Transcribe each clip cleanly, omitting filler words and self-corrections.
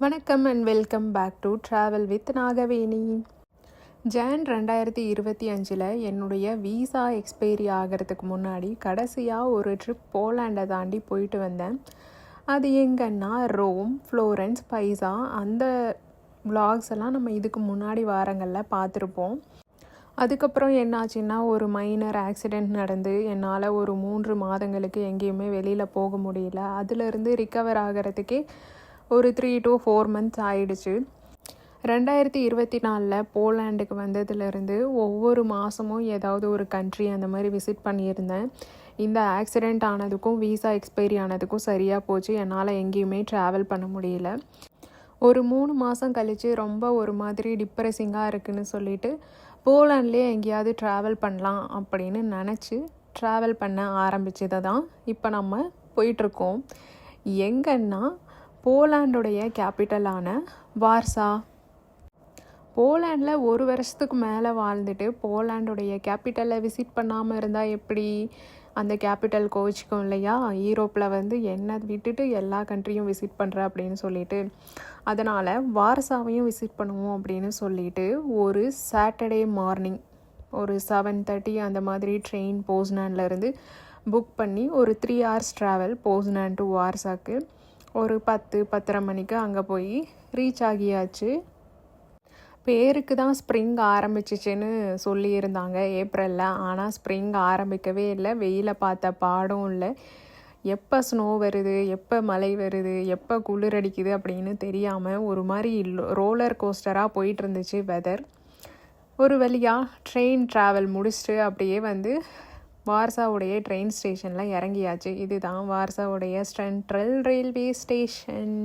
வணக்கம் and welcome back to travel with Nagaveni. Jan 2025 என்னுடைய visa expiry ஆகிறதுக்கு முன்னாடி கடைசியாக ஒரு ட்ரிப் போலாண்டை தாண்டி போயிட்டு வந்தேன். அது எங்கன்னா ரோம், ஃப்ளோரன்ஸ், பைசா. அந்த vlogs எல்லாம் நம்ம இதுக்கு முன்னாடி வாரங்களில் பார்த்துருப்போம். அதுக்கப்புறம் என்னாச்சுன்னா ஒரு மைனர் ஆக்சிடெண்ட் நடந்து என்னால் ஒரு 3 மாதங்களுக்கு எங்கேயுமே வெளியில் போக முடியல. அதிலிருந்து ரிக்கவர் ஆகிறதுக்கே ஒரு 3 to 4 months ஆயிடுச்சு. 2024 போலாண்டுக்கு வந்ததுலேருந்து ஒவ்வொரு மாதமும் ஏதாவது ஒரு கண்ட்ரி அந்த மாதிரி விசிட் பண்ணியிருந்தேன். இந்த ஆக்சிடெண்ட் ஆனதுக்கும் விசா எக்ஸ்பைரி ஆனதுக்கும் சரியாக போச்சு. என்னால் எங்கேயுமே ட்ராவல் பண்ண முடியல. ஒரு 3 மாதம் கழித்து ரொம்ப ஒரு மாதிரி டிப்ரெஸிங்காக இருக்குதுன்னு சொல்லிட்டு போலாண்ட்லேயே எங்கேயாவது ட்ராவல் பண்ணலாம் அப்படின்னு நினச்சி ட்ராவல் பண்ண ஆரம்பிச்சதை தான் இப்போ நம்ம போயிட்டுருக்கோம். எங்கன்னா போலாண்டுடைய கேபிட்டலான வார்சா. போலாண்டில் ஒரு வருஷத்துக்கு மேலே வாழ்ந்துட்டு போலாண்டுடைய கேபிட்டலை விசிட் பண்ணாமல் இருந்தால் எப்படி? அந்த கேபிட்டல் கோச்சிக்கும் இல்லையா? யூரோப்பில் வந்து என்னை விட்டுட்டு எல்லா கண்ட்ரியும் விசிட் பண்ணுறேன் அப்படின்னு சொல்லிட்டு. அதனால் வார்சாவையும் விசிட் பண்ணுவோம் அப்படின்னு சொல்லிட்டு ஒரு சாட்டர்டே மார்னிங் ஒரு 7:30 அந்த மாதிரி ட்ரெயின் போஸ்னான்லேருந்து புக் பண்ணி ஒரு 3 hours ட்ராவல் போஸ்னான் டு வார்சாக்கு. ஒரு 10-10:30 மணிக்கு அங்கே போய் ரீச் ஆகியாச்சு. பேருக்கு தான் ஸ்ப்ரிங் ஆரம்பிச்சிச்சுன்னு சொல்லியிருந்தாங்க ஏப்ரலில். ஆனால் ஸ்ப்ரிங் ஆரம்பிக்கவே இல்லை. வெயிலை பார்த்த பாடும் இல்லை. எப்போ ஸ்னோ வருது, எப்போ மழை வருது, எப்போ குளிர் அடிக்குது அப்படின்னு தெரியாமல் ஒரு மாதிரி ரோலர் கோஸ்டராக போயிட்டு இருந்துச்சு வெதர். ஒரு வழியாக ட்ரெயின் ட்ராவல் முடிச்சுட்டு அப்படியே வந்து வார்சாவுடைய ட்ரெயின் ஸ்டேஷனில் இறங்கியாச்சு. இதுதான் வார்சாவுடைய சென்ட்ரல் ரயில்வே ஸ்டேஷன்.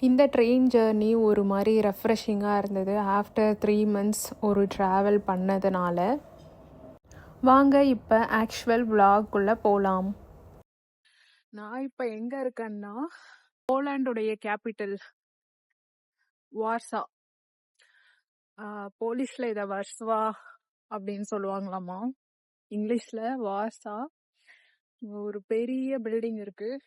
இந்த ட்ரெயின் ஜேர்னி ஒரு மாதிரி ரெஃப்ரெஷிங்காக இருந்தது. ஆஃப்டர் 3 months ஒரு ட்ராவல் பண்ணதுனால. வாங்க இப்போ ஆக்சுவல் vlogக்குள்ளே போகலாம். நான் இப்போ எங்கே இருக்கேன்னா போலாண்டுடைய கேபிட்டல் வார்சா. போலீஸில் இதை வர்ஸ்வா அப்படின்னு சொல்லுவாங்களாமா. இங்கிலீஷில் வார்சா. ஒரு பெரிய பில்டிங் இருக்குது.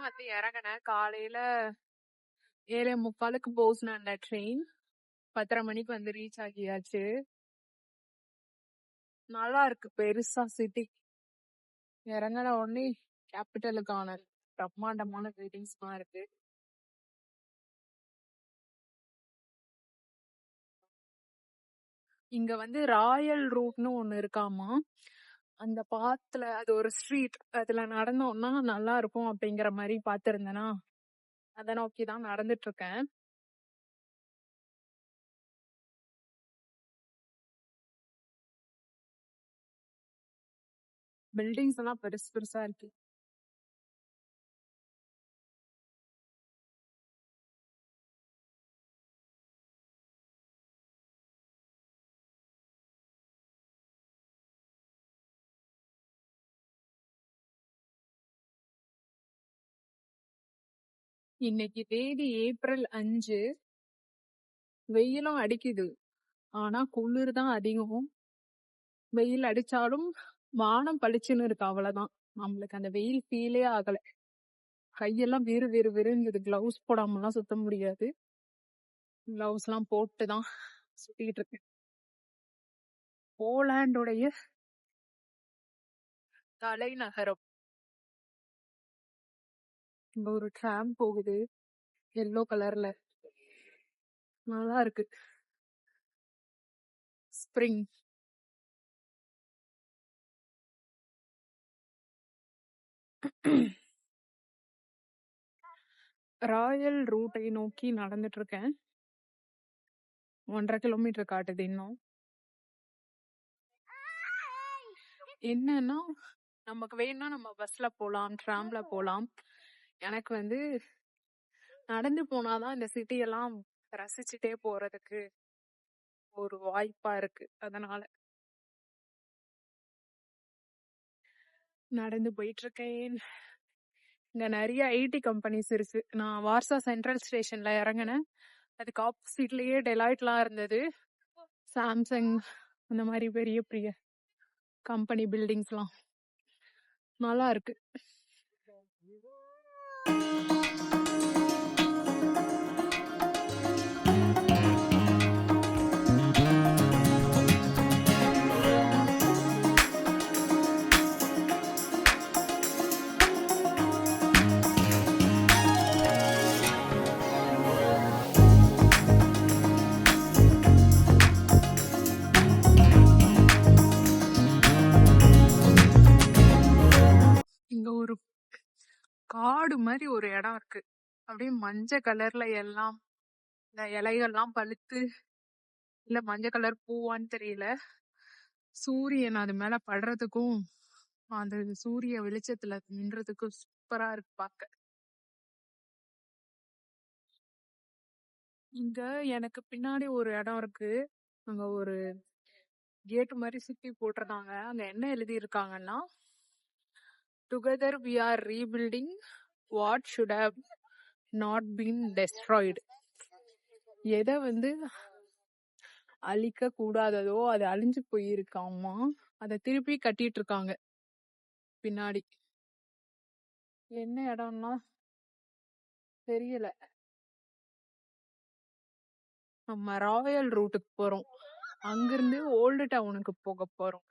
வந்து இறங்கினேன் காலையில் 7:45 போஸ்னான்ல ட்ரெயின். 10:30 மணிக்கு வந்து ரீச் ஆகியாச்சு. நல்லா இருக்கு, பெருசா சிட்டி. இறங்கின உடனே கேபிட்டலுக்கான பிரம்மாண்டமான பில்டிங்ஸ்லாம் இருக்கு. இங்க வந்து ராயல் ரூட்னு ஒண்ணு இருக்காமா. அந்த பாத்துல அது ஒரு ஸ்ட்ரீட், அதுல நடந்தோம்னா நல்லா இருக்கும் அப்படிங்கிற மாதிரி பாத்துருந்தேனா, அதை நோக்கிதான் நடந்துட்டு இருக்கேன். பில்டிங்ஸ் எல்லாம் பெருசு பெருசா இருக்கு. இன்னைக்கு தேதி ஏப்ரல் 5. வெயிலும் அடிக்குது, ஆனா குளிர் தான் அதிகம். வெயில் அடிச்சாலும் வானம் பளிச்சுன்னு இருக்கு, அவ்வளவுதான். நம்மளுக்கு அந்த வெயில் ஃபீலே ஆகல. கையெல்லாம் விறு விறு விறுங்குது. கிளவுஸ் போடாமலாம் சுத்த முடியாது. கிளவுஸ் எல்லாம் போட்டுதான் சுத்திட்டு இருக்கேன். போலாண்டுடைய தலைநகரம். இங்க ஒரு ட்ராம் போகுது எல்லோ கலர்ல, நல்லா இருக்கு. ஸ்ப்ரிங். ராயல் ரூட்டை நோக்கி நடந்துட்டு இருக்கேன். 1.5 கிலோமீட்டர் காட்டுது இன்னும். என்னன்னா நமக்கு வேணும்னா நம்ம பஸ்ல போலாம், ட்ராம்ல போலாம். எனக்கு வந்து நடந்து போனாதான் இந்த சிட்டி எல்லாம் ரசிச்சுட்டே போறதுக்கு ஒரு வாய்ப்பா இருக்கு. அதனால நடந்து போயிட்டு இருக்கேன். இங்க நிறைய ஐடி கம்பெனிஸ் இருக்கு. நான் வார்சா சென்ட்ரல் ஸ்டேஷன்ல இறங்கினேன். அதுக்கு ஆப்போசிட்லயே டெலாய்ட்லாம் இருந்தது. சாம்சங் அந்த மாதிரி பெரிய பெரிய கம்பெனி பில்டிங்ஸ்லாம் நல்லா இருக்கு. இங்க ஒரு காடு மாதிரி ஒரு இடம் இருக்கு. அப்படியே மஞ்சள் கலர்ல எல்லாம் இந்த இலைகள்லாம் பழுத்து, இல்ல மஞ்சள் கலர் பூவான்னு தெரியல. சூரியன் அது மேல படுறதுக்கும் அந்த சூரிய வெளிச்சத்துல நின்றதுக்கும் சூப்பரா இருக்கு பார்க்க. இங்க எனக்கு பின்னாடி ஒரு இடம் இருக்கு. அங்க ஒரு கேட் மாதிரி சுத்தி போட்டிருக்காங்க. அங்க என்ன எழுதி இருக்காங்கன்னா, together we are rebuilding what should have not been destroyed. எதை வந்து அழிக்க கூடாததோ அது அழிஞ்சு போயிருக்காமா, அதை திருப்பி கட்டிட்டு இருக்காங்க பின்னாடி. என்ன இடம்னா தெரியல. நம்ம ராயல் ரூட்டுக்கு போறோம். அங்கிருந்து ஓல்டு டவுனுக்கு போக போறோம்.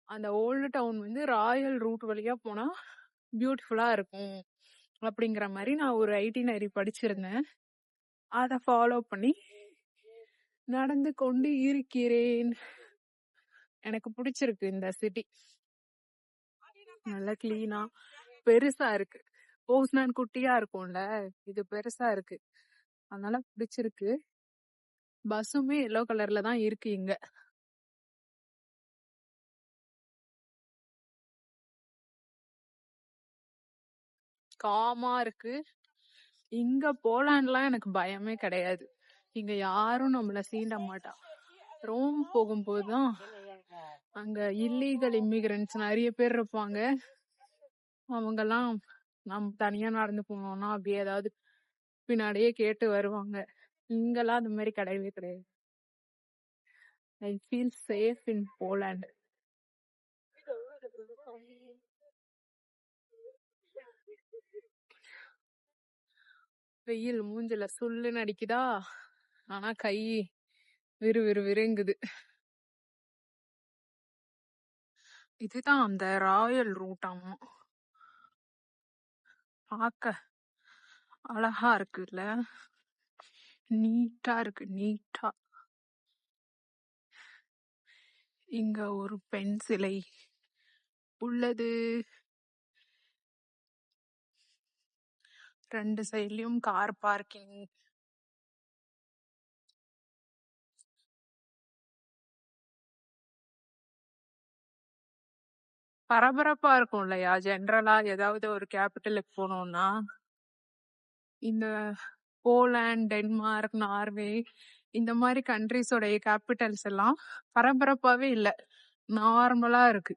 அந்த ஓல்டு டவுன் வந்து ராயல் ரூட் வழியா போனா பியூட்டிஃபுல்லா இருக்கும் அப்படிங்கிற மாதிரி நான் ஒரு ஐடினரி படிச்சிருந்தேன். அதை ஃபாலோ பண்ணி நடந்து கொண்டு இருக்கிறேன். எனக்கு பிடிச்சிருக்கு இந்த சிட்டி. நல்லா கிளீனா பெருசா இருக்கு. போஸ்னான் குட்டியா இருக்கும்ல, இது பெருசா இருக்கு, அதனால பிடிச்சிருக்கு. பஸ்ஸுமே எல்லோ கலர்ல தான் இருக்கு. இங்க காமா இருக்கு. இங்க போலாண்ட்லாம் எனக்கு பயமே கிடையாது. இங்க யாரும் நம்மள சீண்ட மாட்டா. ரோம் போகும்போதுதான் அங்க இல்லீகல் இமிகிரண்ட்ஸ் நிறைய பேர் இருப்பாங்க. அவங்கெல்லாம் நம்ம தனியா நடந்து போனோம்னா அப்படியே ஏதாவது பின்னாடியே கேட்டு வருவாங்க. இங்கெல்லாம் அந்த மாதிரி கிடையவே கிடையாது. I feel safe in Poland. வெயில் மூஞ்சில சுள்ளுன்னு அடிக்குதா, ஆனா கை விறுவிறுங்குது. இதுதான் அந்த ராயல் ரூட்டாமா. பார்க்க அழகா இருக்குல்ல, நீட்டா இருக்கு. நீட்டா இங்க ஒரு பெண் சிலை உள்ளது. 2 சைட்லயும் கார் பார்க்கிங். பரபரப்பா இருக்கும் இல்லையா? ஜென்ரலா ஏதாவது ஒரு கேபிட்டலுக்கு போனோம்னா, இந்த போலாண்ட், டென்மார்க், நார்வே இந்த மாதிரி கண்ட்ரிஸோடைய கேபிட்டல்ஸ் எல்லாம் பரபரப்பாவே இல்ல, நார்மலா இருக்கு.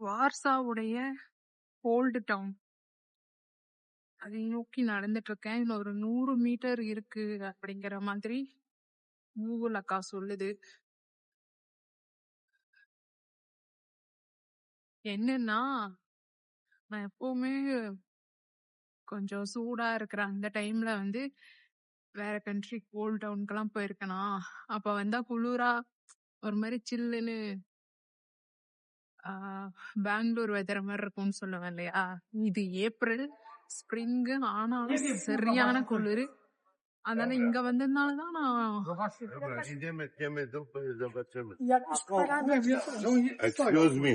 வார்சாவுடைய ஓல்டு டவுன் அதை நோக்கி நடந்துட்டு இருக்கேன். இன்னும் ஒரு 100 மீட்டர் இருக்கு அப்படிங்கிற மாதிரி கூகுள் அக்கா சொல்லுது. என்னன்னா, நான் எப்பவுமே கொஞ்சம் சூடா இருக்கிற அந்த டைம்ல வந்து வேற கண்ட்ரி ஓல்ட் டவுனுக்கெல்லாம் போயிருக்கேனா, அப்ப வந்தா குளிரா ஒரு மாதிரி சில்லுன்னு பெங்களூர் வெதர் மாதிரி இருக்கும்னு சொல்லுவேன் இல்லையா? இது ஏப்ரல் ஸ்ப்ரிங்கு, ஆனாலும் சரியான குளிர். அதனால இங்க வந்ததுனாலதான் நான் Excuse me.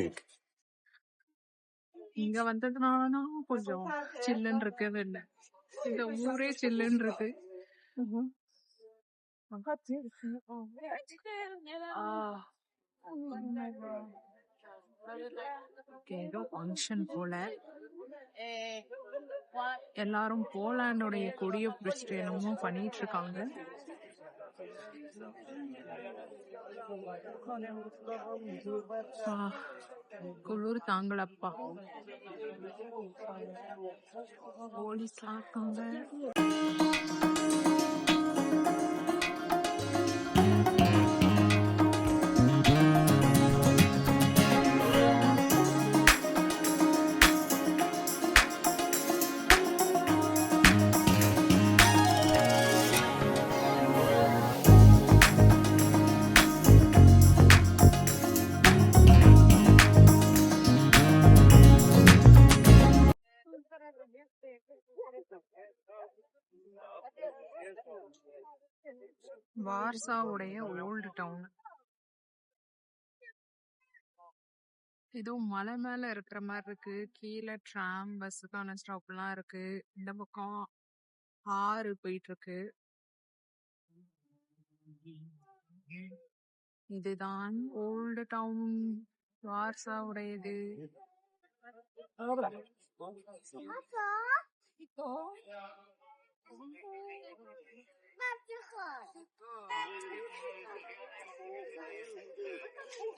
இங்க வந்ததுனாலதான் கொஞ்சம் சில்லுன்னு இருக்குது. இல்ல இந்த ஊரே சில்லுன்னு இருக்கு. ஏதோ ஃபங்க்ஷன் போல எல்லாரும் போலாண்டோடைய கொடிய பிடிச்சிட்டு என்னமோ பண்ணிட்டு இருக்காங்க. குளிர் தாங்களப்பா. போலீஸ்லாம் இருக்காங்க. வார்சாவுடைய ஓல்டு டவுன். ஏதோ மலை மேல இருக்கிற மாதிரி இருக்கு. கீழே ட்ராம் பஸ்ஸுக்கான ஸ்டாப் எல்லாம் இருக்கு. இந்த பக்கம் ஆறு போயிட்டு இருக்கு. இதுதான் ஓல்டு டவுன் வார்சாவுடையது.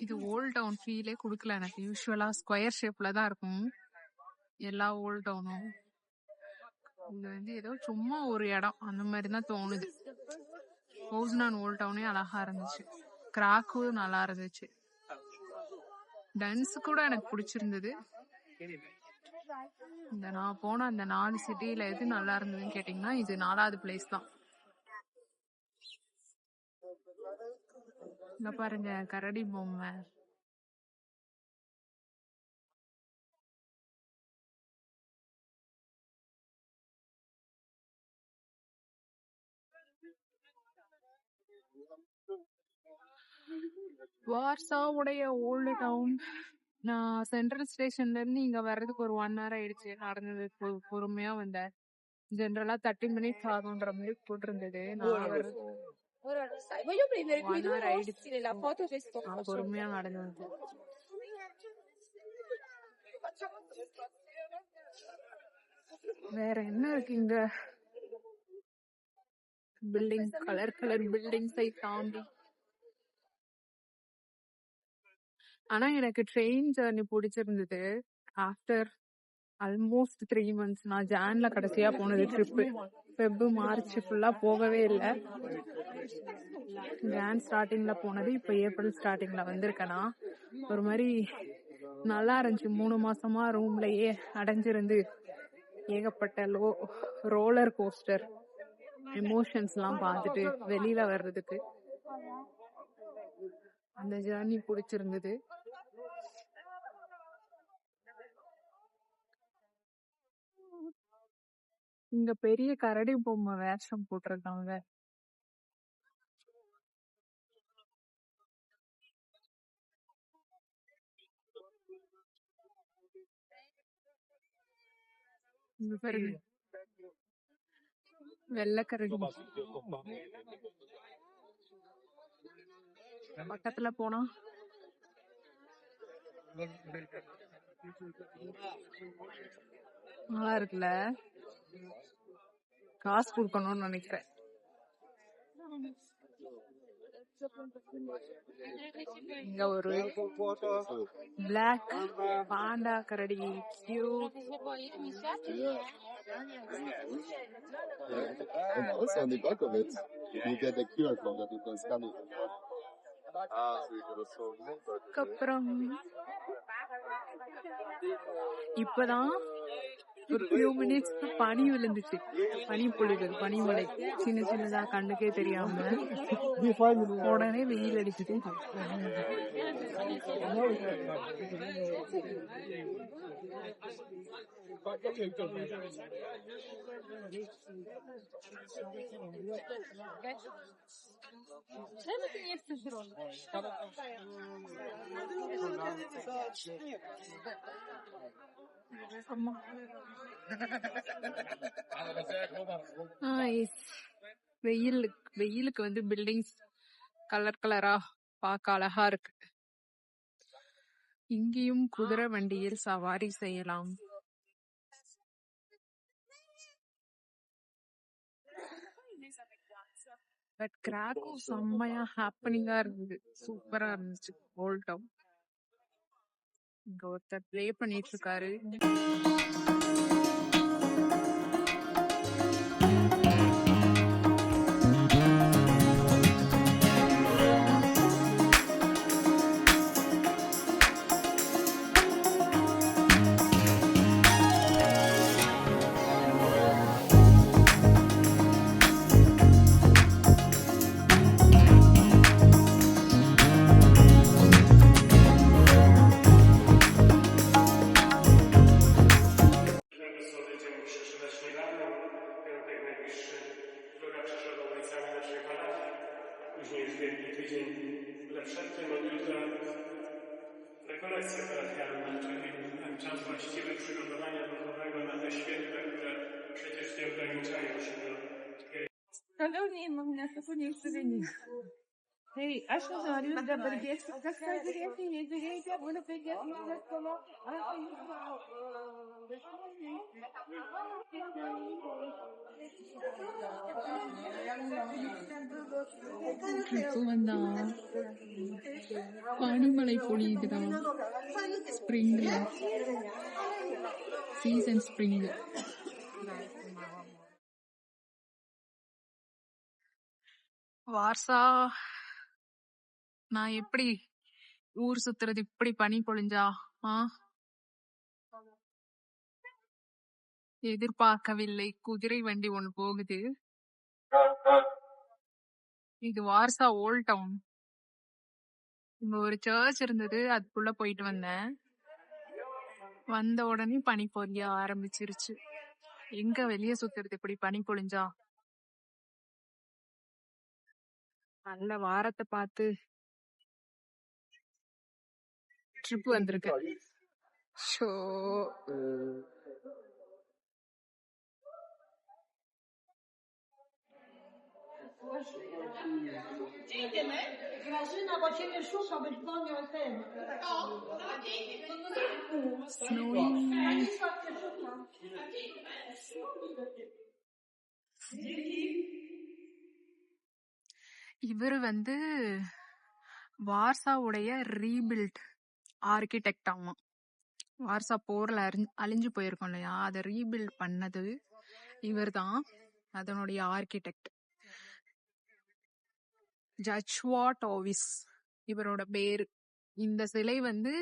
இது ஓல்ட் டவுன் ஃபீலே குடுக்கல எனக்கு. யூஸ்வலா ஸ்கொயர் ஷேப்ல தான் இருக்கும் எல்லா ஓல்ட் டவுனும். இது ஏதோ சும்மா ஒரு இடம் அந்த மாதிரி தான் தோணுது. போஸ்னான் ஓல்ட் டவுனே அழகா இருந்துச்சு. கிராக்கும் நல்லா இருந்துச்சு. டன்ஸ் கூட எனக்கு பிடிச்சிருந்தது. இந்த நான் போன அந்த 4 சிட்டியில எது நல்லா இருந்ததுன்னு கேட்டீங்கன்னா இது 4வது பிளேஸ் தான். இங்க பாருங்க கரடி பொம்மை. வார்சாவுடைய ஓல்டு டவுன். நான் சென்ட்ரல் ஸ்டேஷன்ல இருந்து இங்க வர்றதுக்கு ஒரு 1 hour ஆயிடுச்சு. நடந்தது பொறுமையா வந்தேன். ஜென்ரலா 30 minutes ஆகுன்ற மாதிரி போட்டிருந்தது. பொறுமையா நடந்து வந்தேன். வேற என்ன இருக்கு இங்க? பில்டிங், கலர் பில்டிங்ஸை தாண்டி. ஆனா எனக்கு ட்ரெயின் ஜர்னி பிடிச்சிருந்தது. After almost 3 months. நான் ஜான்ல கடைசியா போனது ட்ரிப்பு. ஃபெப் மார்ச் ஃபுல்லா போகவே இல்லை. ஜான் ஸ்டார்டிங்ல போனது. இப்ப ஏப்ரல் ஸ்டார்டிங்ல வந்திருக்கேனா. ஒரு மாதிரி நல்லா இருந்துச்சு. 3 மாசமா ரூம்லயே அடைஞ்சிருந்து ஏகப்பட்ட ரோலர் கோஸ்டர் எமோஷன்ஸ் எல்லாம் பார்த்துட்டு வெளியில வர்றதுக்கு அந்த ஜர்னி பிடிச்சிருந்தது. இங்க பெரிய கரடி பொம்மை வேஷம் போட்டிருக்காங்க. வெள்ளக்கரடி பக்கத்துல போனா நல்லா இருக்குல்ல. காசு கொடுக்கணும்னு நினைக்கிறேன். இங்க ஒரு பிளாக் பாண்டா கரடி. அப்புறம் இப்பதான் ஒரு few minutes பனி விழுந்துச்சு. பனி பொழிவு, பனிமலை சின்ன சின்னதா கண்ணுக்கே தெரியாம உடனே வெயில் அடிச்சுட்டு. வெயிலுக்கு வந்து பில்டிங்ஸ் கலர் கலரா பார்க்க அழகா இருக்கு. இங்கேயும் குதிரை வண்டியில் சவாரி செய்யலாம். பட் கிராக்கோ செம்மையா ஹாப்பனிங்கா இருந்தது, சூப்பரா இருந்துச்சு. ஓல்ட் டவுன் இங்க ஒருத்தர் ப்ளே பண்ணிட்டு இருக்காரு. Później już Wielki Tydzień, ale przed tym od jutra rekolekcja parafialna, czyli ten czas właściwy przygotowania duchowego na te święta, które przecież nie ograniczają się do Hey, acho que eu da burguês, da cidade de bueno peguei como இப்போ வந்தா பனிமழை பொழியுதுடா. ஸ்ப்ரிங்ல season spring. Warsaw நான் எப்படி ஊர் சுத்துறது இப்படி பனி பொழிஞ்சா எதிர்பார்க்கவில்லை. குதிரை வண்டி ஒண்ணு போகுது. இது வார்சா ஓல்ட் டவுன். இங்க ஒரு சர்ச் இருந்தது, அதுக்குள்ள போயிட்டு வந்தேன். வந்த உடனே பனி பொழிய ஆரம்பிச்சிருச்சு. எங்க வெளியே சுத்துறது இப்படி பனி பொழிஞ்சா? நல்ல வாரத்தை பார்த்து ட்ரிப் வந்திருக்கு. Show Grażyna, bo ciebie szukał, byś dzwonił ten. இவரு வந்து வார்சாவுடைய ரீபில்ட் ஆர்கிடெக்ட் ஆமா. வார்சா போர்ல அழிஞ்சு போயிருக்கோம் இல்லையா, அதை ரீபில்ட் பண்ணது இவர் தான், அதனுடைய ஆர்கிடெக்ட். ஜச்வா டாவிஸ் இவரோட பேரு. இந்த சிலை வந்து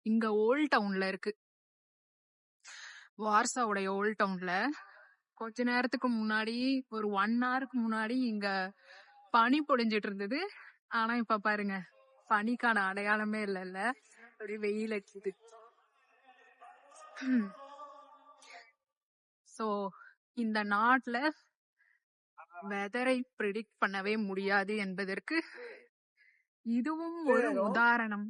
இங்க ஓல்ட் டவுன்ல இருக்கு, வார்சாவுடைய ஓல்ட் டவுன்ல. கொஞ்ச நேரத்துக்கு முன்னாடி, ஒரு 1 ஹவருக்கு முன்னாடி இங்க பனி பொழிஞ்சிட்டு இருந்தது. ஆனா இப்ப பாருங்க, பனிக்கான அடையாளமே இல்லைல்ல, ஒரு வெயில் அடிக்குது. சோ இந்த நாட்டுல வெதரை ப்ரிடிக்ட் பண்ணவே முடியாது என்பதற்கு இதுவும் ஒரு உதாரணம்.